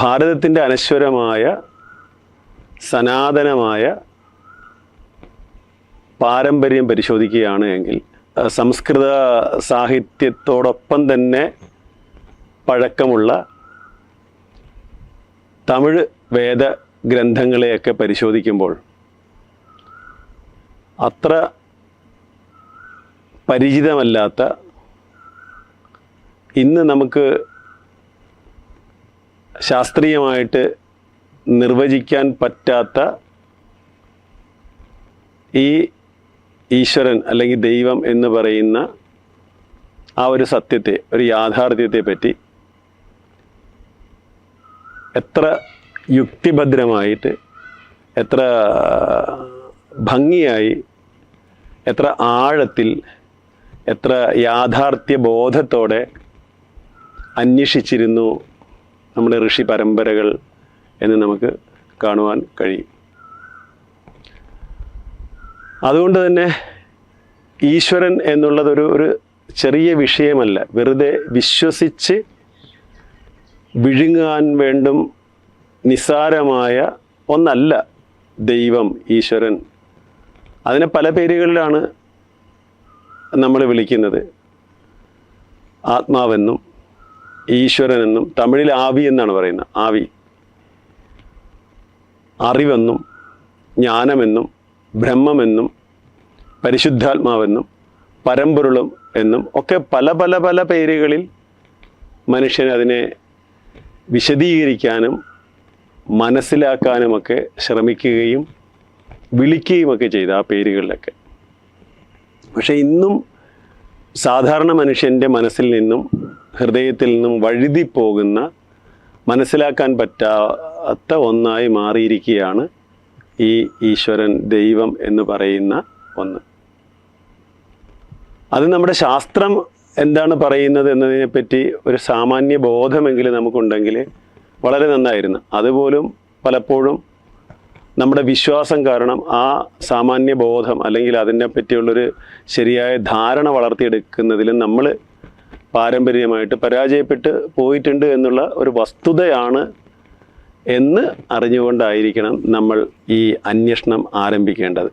ഭാരതത്തിൻ്റെ അനശ്വരമായ സനാതനമായ പാരമ്പര്യം പരിശോധിക്കുകയാണ് എങ്കിൽ സംസ്കൃത സാഹിത്യത്തോടൊപ്പം തന്നെ പഴക്കമുള്ള തമിഴ് വേദ ഗ്രന്ഥങ്ങളെയൊക്കെ പരിശോധിക്കുമ്പോൾ അത്ര പരിചിതമല്ലാത്ത, ഇന്ന് നമുക്ക് ശാസ്ത്രീയമായിട്ട് നിർവചിക്കാൻ പറ്റാത്ത ഈ ഈശ്വരൻ അല്ലെങ്കിൽ ദൈവം എന്ന് പറയുന്ന ആ ഒരു സത്യത്തെ, ഒരു യാഥാർത്ഥ്യത്തെ പറ്റി എത്ര യുക്തിഭദ്രമായിട്ട്, എത്ര ഭംഗിയായി, എത്ര ആഴത്തിൽ, എത്ര യാഥാർത്ഥ്യ ബോധത്തോടെ അന്വേഷിച്ചിരുന്നു നമ്മുടെ ഋഷി പരമ്പരകൾ എന്ന് നമുക്ക് കാണുവാൻ കഴിയും. അതുകൊണ്ട് തന്നെ ഈശ്വരൻ എന്നുള്ളതൊരു ചെറിയ വിഷയമല്ല. വെറുതെ വിശ്വസിച്ച് വിഴുങ്ങാൻ വേണ്ടും നിസ്സാരമായ ഒന്നല്ല ദൈവം, ഈശ്വരൻ. അതിനെ പല പേരുകളിലാണ് നമ്മൾ വിളിക്കുന്നത്. ആത്മാവെന്നും ഈശ്വരനെന്നും, തമിഴിൽ ആവി എന്നാണ് പറയുന്നത്, ആവി. അറിവെന്നും ജ്ഞാനമെന്നും ബ്രഹ്മമെന്നും പരിശുദ്ധാത്മാവെന്നും പരമ്പൊരുളും എന്നും ഒക്കെ പല പല പല പേരുകളിൽ മനുഷ്യൻ അതിനെ വിശദീകരിക്കാനും മനസ്സിലാക്കാനുമൊക്കെ ശ്രമിക്കുകയും വിളിക്കുകയുമൊക്കെ ചെയ്ത ആ പേരുകളിലൊക്കെ. പക്ഷെ ഇന്നും സാധാരണ മനുഷ്യൻ്റെ മനസ്സിൽ നിന്നും ഹൃദയത്തിൽ നിന്നും വഴുതിപ്പോകുന്ന, മനസ്സിലാക്കാൻ പറ്റാത്ത ഒന്നായി മാറിയിരിക്കുകയാണ് ഈ ഈശ്വരൻ, ദൈവം എന്ന് പറയുന്ന ഒന്ന്. അത് നമ്മുടെ ശാസ്ത്രം എന്താണ് പറയുന്നത് എന്നതിനെപ്പറ്റി ഒരു സാമാന്യ ബോധമെങ്കിലും നമുക്കുണ്ടെങ്കിൽ വളരെ നന്നായിരുന്നു. അതുപോലും പലപ്പോഴും നമ്മുടെ വിശ്വാസം കാരണം ആ സാമാന്യ ബോധം അല്ലെങ്കിൽ അതിനെ പറ്റിയുള്ളൊരു ശരിയായ ധാരണ വളർത്തിയെടുക്കുന്നതിലും നമ്മൾ പാരമ്പര്യമായിട്ട് പരാജയപ്പെട്ട് പോയിട്ടുണ്ട് എന്നുള്ള ഒരു വസ്തുതയാണ് എന്ന് അറിഞ്ഞുകൊണ്ടായിരിക്കണം നമ്മൾ ഈ അന്വേഷണം ആരംഭിക്കേണ്ടത്.